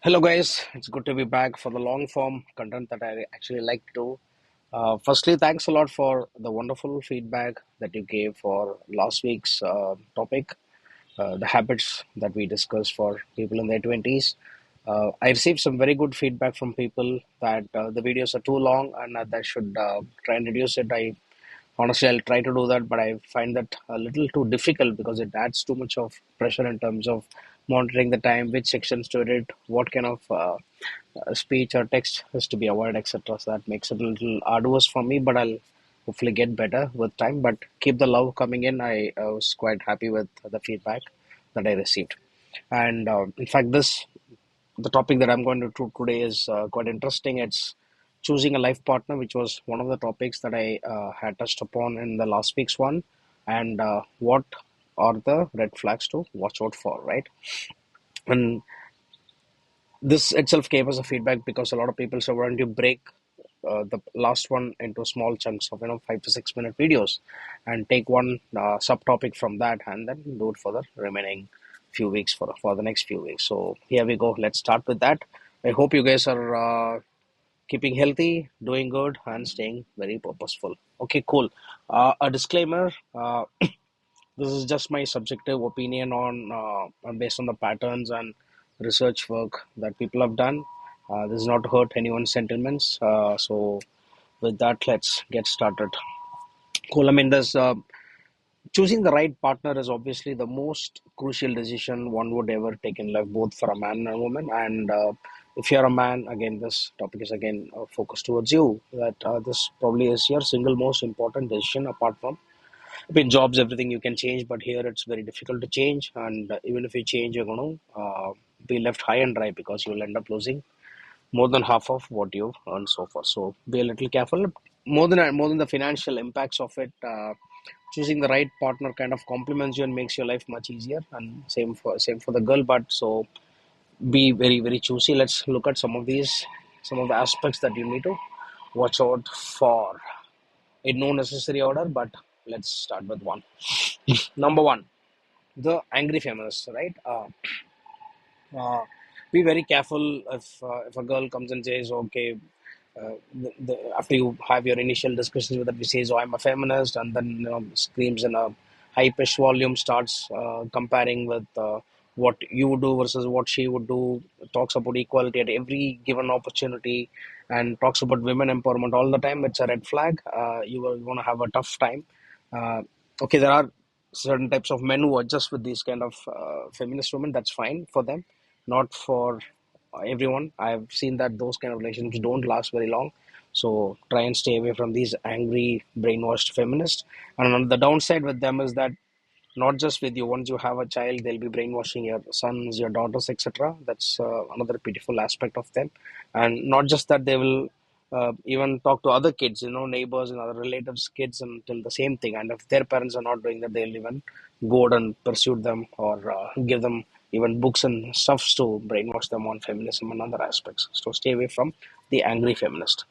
Hello, guys. It's good to be back for the long form content that I actually like to do. Firstly, thanks a lot for the wonderful feedback that you gave for last week's topic, the habits that we discussed for people in their 20s. I received some very good feedback from people that the videos are too long and that I should try and reduce it. Honestly, I'll try to do that, but I find that a little too difficult because it adds too much of pressure in terms of monitoring the time, which sections to edit, what kind of speech or text is to be avoided, etc. So that makes it a little arduous for me, but I'll hopefully get better with time. But keep the love coming in. I was quite happy with the feedback that I received. And in fact, the topic that I'm going to do today is quite interesting. It's choosing a life partner, which was one of the topics that I had touched upon in the last week's one, and what are the red flags to watch out for, right? And this itself gave us a feedback because a lot of people said, "Why don't you break the last one into small chunks of 5 to 6 minute videos, and take one subtopic from that, and then do it for the remaining few weeks for the next few weeks." So here we go. Let's start with that. I hope you guys are keeping healthy, doing good, and staying very purposeful. Okay, cool. A disclaimer. This is just my subjective opinion on based on the patterns and research work that people have done. This is not to hurt anyone's sentiments. So with that, let's get started. Cool. I mean, there's choosing the right partner is obviously the most crucial decision one would ever take in life, both for a man and a woman. And if you're a man, again, this topic is again focused towards you. That this probably is your single most important decision, apart from in jobs, everything you can change, but here it's very difficult to change. And even if you change, you're going to be left high and dry because you'll end up losing more than half of what you've earned so far. So be a little careful. More than the financial impacts of it, choosing the right partner kind of complements you and makes your life much easier. And same for the girl. But so be very very choosy. Let's look at some of the aspects that you need to watch out for in no necessary order. But let's start with one. Number one, the angry feminist, right? Uh, be very careful if a girl comes and says, okay, after you have your initial discussions with her, she says, "Oh, I'm a feminist," and then screams in a high pitched volume, starts comparing with what you would do versus what she would do, talks about equality at every given opportunity, and talks about women empowerment all the time. It's a red flag. You are going to have a tough time. Okay, there are certain types of men who adjust with these kind of feminist women. That's fine for them, not for everyone. I've seen that those kind of relationships don't last very long. So try and stay away from these angry, brainwashed feminists. And on the downside with them is that not just with you. Once you have a child, they'll be brainwashing your sons, your daughters, etc. That's another pitiful aspect of them. And not just that, they will even talk to other kids, neighbors and other relatives' kids, and tell the same thing. And if their parents are not doing that, they'll even go out and pursue them or give them even books and stuffs to brainwash them on feminism and other aspects. So stay away from the angry feminist.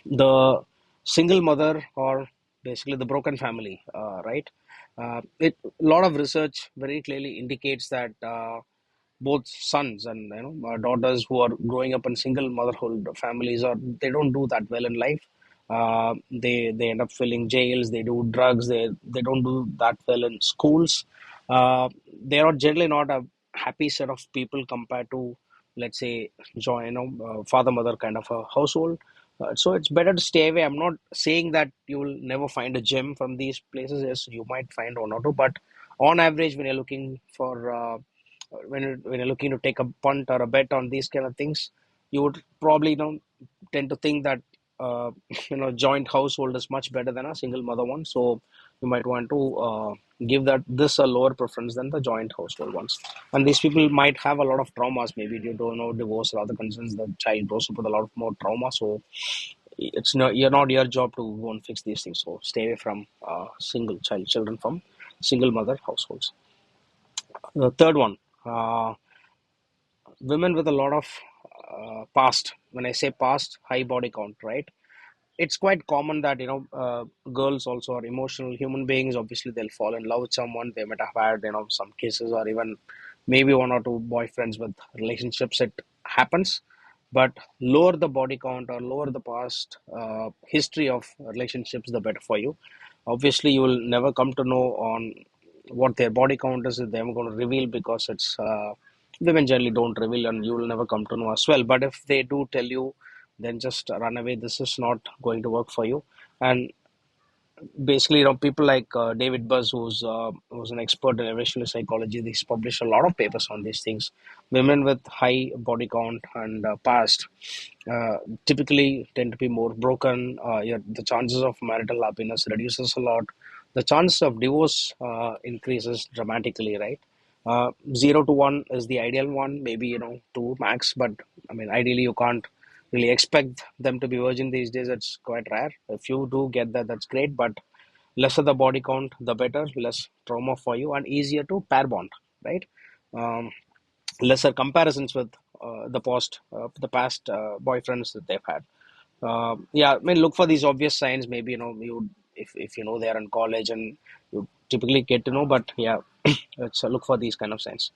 The single mother, or basically the broken family, right? A lot of research very clearly indicates that both sons and daughters who are growing up in single motherhood families, or they don't do that well in life. They end up filling jails, they do drugs, they don't do that well in schools. They are generally not a happy set of people compared to, let's say, father mother kind of a household. So it's better to stay away. I'm not saying that you will never find a gem from these places. Yes, you might find one or two, but on average, when you're looking for when you're looking to take a punt or a bet on these kind of things, you would probably tend to think that joint household is much better than a single mother one. So you might want to give that this a lower preference than the joint household ones. And these people might have a lot of traumas, maybe due to divorce or other concerns. The child grows up with a lot of more trauma. So it's not your job to go and fix these things. So stay away from single child children from single mother households. The third one, uh, women with a lot of past. When I say past, high body count, right? It's quite common that girls also are emotional human beings. Obviously, they'll fall in love with someone. They might have had some cases, or even maybe one or two boyfriends with relationships, it happens. But lower the body count or lower the past history of relationships, the better for you. Obviously, you will never come to know on what their body count is. They're going to reveal, because it's women generally don't reveal, and you will never come to know as well. But if they do tell you, then just run away. This is not going to work for you. And basically, people like David Buzz, who's an expert in evolutionary psychology, he's published a lot of papers on these things. Women with high body count and past uh, typically tend to be more broken. The chances of marital happiness reduces a lot. The chance of divorce increases dramatically, right? 0 to 1 is the ideal one, maybe 2 max, but I mean, ideally you can't really expect them to be virgin these days. It's quite rare. If you do get that, that's great, but lesser the body count, the better. Less trauma for you, and easier to pair bond, right? Um, Lesser comparisons with the past boyfriends that they've had. Yeah, I mean, look for these obvious signs. Maybe you, if you know they're in college, and you typically get to know. But yeah, let's look for these kind of signs.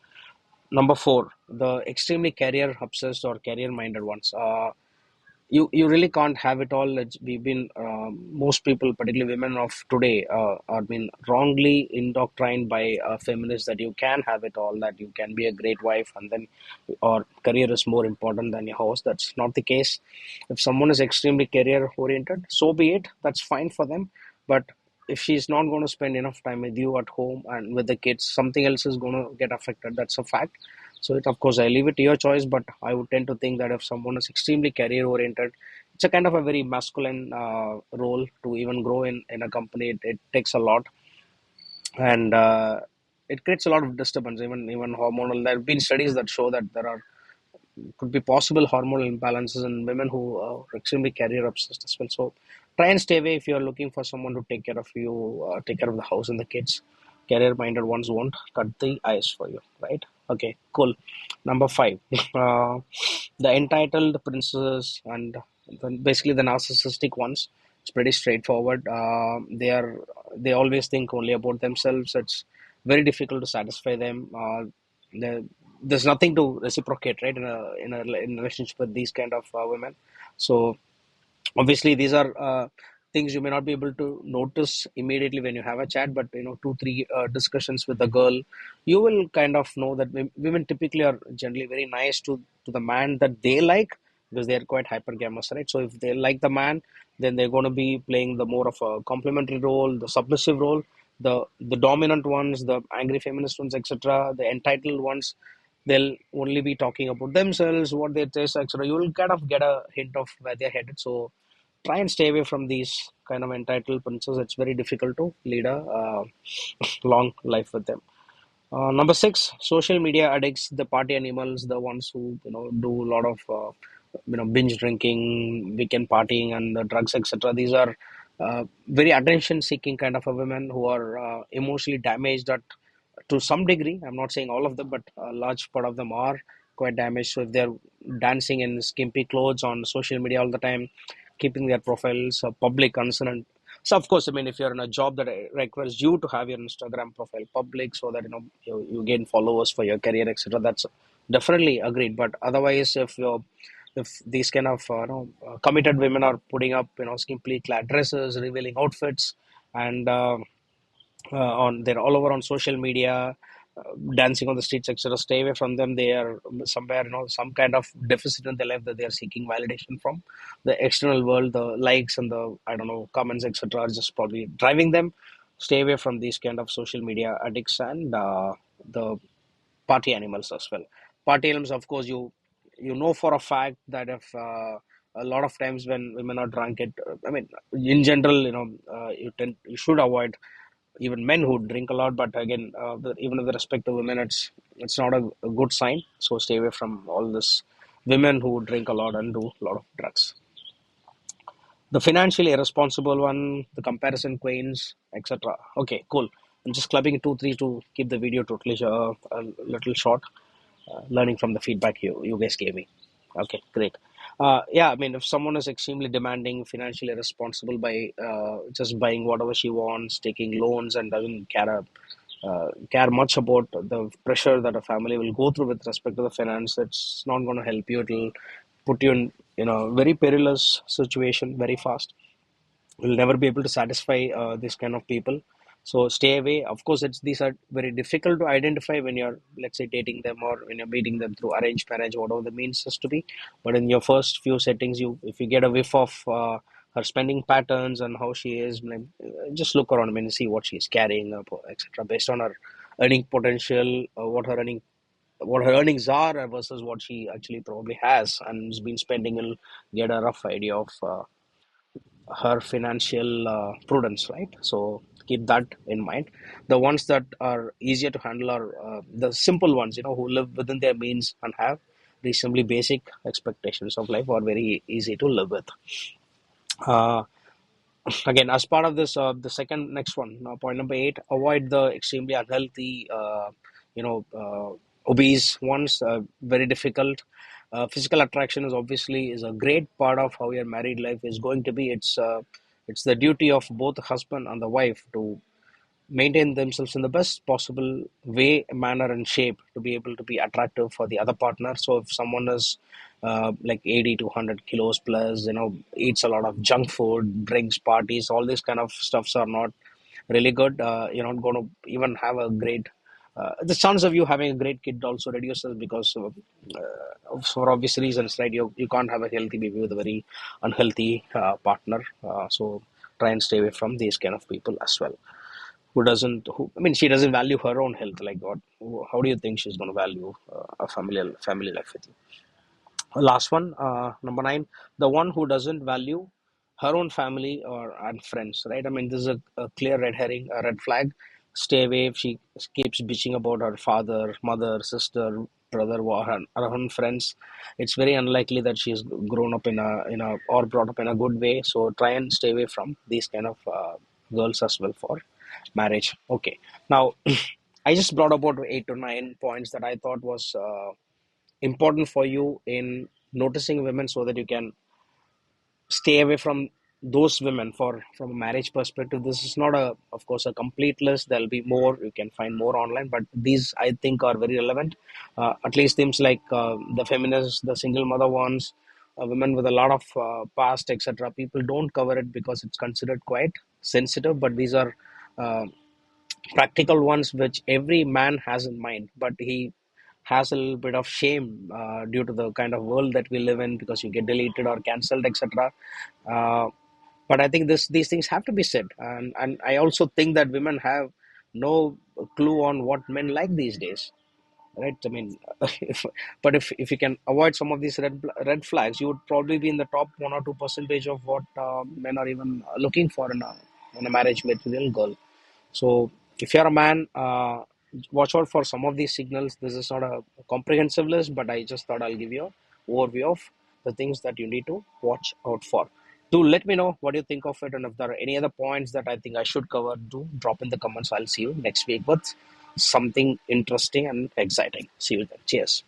Number four, the extremely career obsessed or career minded ones. You really can't have it all. We've been most people, particularly women of today, are been wrongly indoctrined by feminists that you can have it all, that you can be a great wife, and then or career is more important than your house. That's not the case. If someone is extremely career oriented, so be it. That's fine for them. But if she's not going to spend enough time with you at home and with the kids, something else is going to get affected. That's a fact. So it, of course, I leave it to your choice, but I would tend to think that if someone is extremely career oriented, it's a kind of a very masculine role to even grow in a company. It takes a lot, and it creates a lot of disturbance, even hormonal. There have been studies that show that there are could be possible hormonal imbalances in women who are extremely career obsessed as well. So try and stay away if you're looking for someone to take care of you, take care of the house and the kids. Career minded ones won't cut the ice for you, right? Okay, cool. Number five, the entitled princesses and basically the narcissistic ones. It's pretty straightforward. They always think only about themselves. It's very difficult to satisfy them. There's nothing to reciprocate, right, in a relationship with these kind of women. So obviously these are things you may not be able to notice immediately when you have a chat, but 2 3 discussions with the girl, you will kind of know that women typically are generally very nice to the man that they like, because they're quite hypergamous, right? So if they like the man, then they're going to be playing the more of a complementary role, the submissive role. The dominant ones, the angry feminist ones, etc., the entitled ones, they'll only be talking about themselves, what they taste, etc. You will kind of get a hint of where they're headed. So try and stay away from these kind of entitled princes. It's very difficult to lead a long life with them. Number six, social media addicts, the party animals, the ones who do a lot of binge drinking, weekend partying, and the drugs, etc. These are very attention-seeking kind of a women who are emotionally damaged at to some degree. I'm not saying all of them, but a large part of them are quite damaged. So if they're dancing in skimpy clothes on social media all the time, keeping their profiles public, concerned. So of course, I mean, if you're in a job that requires you to have your Instagram profile public, so that you gain followers for your career, etc., that's definitely agreed. But otherwise, if these kind of committed women are putting up skimpily clad dresses, revealing outfits, and on they're all over on social media, dancing on the streets, etc., stay away from them. They are somewhere some kind of deficit in their life that they are seeking validation from the external world. The likes and the, I don't know, comments, etc., are just probably driving them. Stay away from these kind of social media addicts and the party animals as well. Party animals, of course, you know for a fact that if a lot of times when women are drunk, I mean, in general, you should avoid even men who drink a lot. But again, even with respect to women, it's not a good sign. So stay away from all this women who drink a lot and do a lot of drugs. The financially irresponsible one, the comparison queens, etc. Okay, cool. I'm just clubbing 2 3 to keep the video totally a little short, learning from the feedback you guys gave me. Okay, great. Yeah, I mean, if someone is extremely demanding, financially responsible by just buying whatever she wants, taking loans, and doesn't care care much about the pressure that a family will go through with respect to the finance. It's not going to help you. It'll put you in a very perilous situation very fast. You'll never be able to satisfy this kind of people. So stay away. Of course, these are very difficult to identify when you're, let's say, dating them or when you're meeting them through arranged marriage, whatever the means is to be. But in your first few settings, if you get a whiff of her spending patterns and how she is, like, just look around, I mean, see what she's carrying, etc. Based on her earning potential, what her earnings are versus what she actually probably has and has been spending, will get a rough idea of her financial prudence, right? So keep that in mind. The ones that are easier to handle are the simple ones, who live within their means and have reasonably basic expectations of life, are very easy to live with. Uh, Again, as part of this, the second next one, point number 8: avoid the extremely unhealthy, obese ones. Very difficult. Physical attraction is a great part of how your married life is going to be. It's the duty of both the husband and the wife to maintain themselves in the best possible way, manner, and shape to be able to be attractive for the other partner. So if someone is like 80 to 100 kilos plus, eats a lot of junk food, drinks, parties, all these kind of stuffs are not really good. You're not going to even have a great. The chance of you having a great kid also reduces because for obvious reasons, right? You can't have a healthy baby with a very unhealthy partner. So try and stay away from these kind of people as well. I mean, she doesn't value her own health. Like, what? How do you think she's going to value a family life with you? Last one, number 9: the one who doesn't value her own family or and friends, right? I mean, this is a clear red herring, a red flag. Stay away if she keeps bitching about her father, mother, sister, brother, or her own friends. It's very unlikely that she's grown up in a or brought up in a good way. So try and stay away from these kind of girls as well for marriage. Okay, now I just brought about 8 to 9 points that I thought was important for you in noticing women so that you can stay away from those women for from a marriage perspective. This is not, a of course, a complete list. There'll be more. You can find more online, but these I think are very relevant. At least things like the feminists, the single mother ones, women with a lot of past, etc. People don't cover it because it's considered quite sensitive, but these are uh, practical ones which every man has in mind, but he has a little bit of shame due to the kind of world that we live in, because you get deleted or cancelled, etc. uh, but I think these things have to be said, and I also think that women have no clue on what men like these days, right? I mean, if you can avoid some of these red flags, you would probably be in the top 1 or 2% of what men are even looking for in a marriage material girl. So if you're a man, watch out for some of these signals. This is not a comprehensive list, but I just thought I'll give you an overview of the things that you need to watch out for. Do let me know what you think of it, and if there are any other points that I think I should cover, do drop in the comments. I'll see you next week with something interesting and exciting. See you then. Cheers.